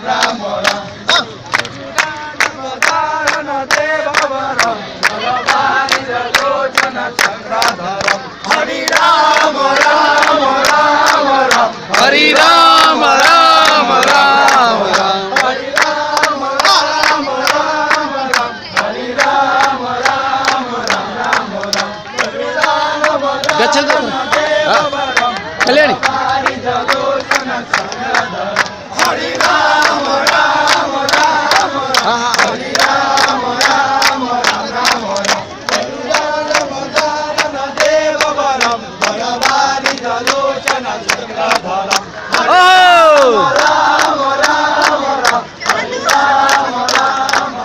রাম রাম অবতারণ দেববরম বলবানি লোচন চক্রধরম হরি রাম রাম রাম রাম হরি রাম রাম রাম রাম হরি রাম রাম রাম রাম হরি রাম রাম রাম রাম রাম হরি রাম গচ্ছ দেববরম কল্যাণಿ বলবানি লোচন চক্রধরম হরি রাম রাম রাম হ্যাঁ হ্যাঁ হরি রাম রাম রাম রাম রাম হরি রাম দারণ দেববরম বলবানি লোচন চক্রধরম ও রাম রাম রাম হরি রাম রাম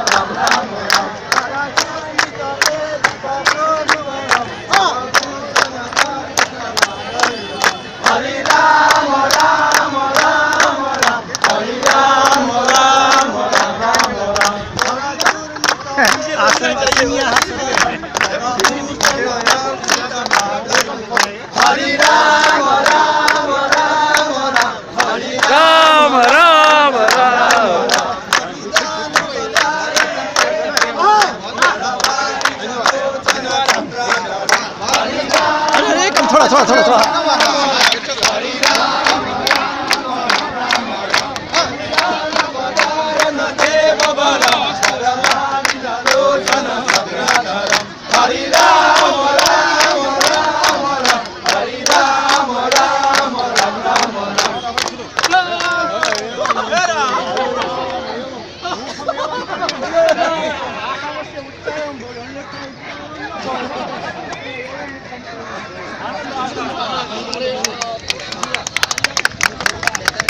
রাম রাম রাম হরি রাম রাম রাম রাম হরি রাম রাম রাম রাম রাম হরি রাম রাম রাম রাম হরি রাম রাম রাম अरे कम थोड़ा थोड़ा थोड़ा थोड़ा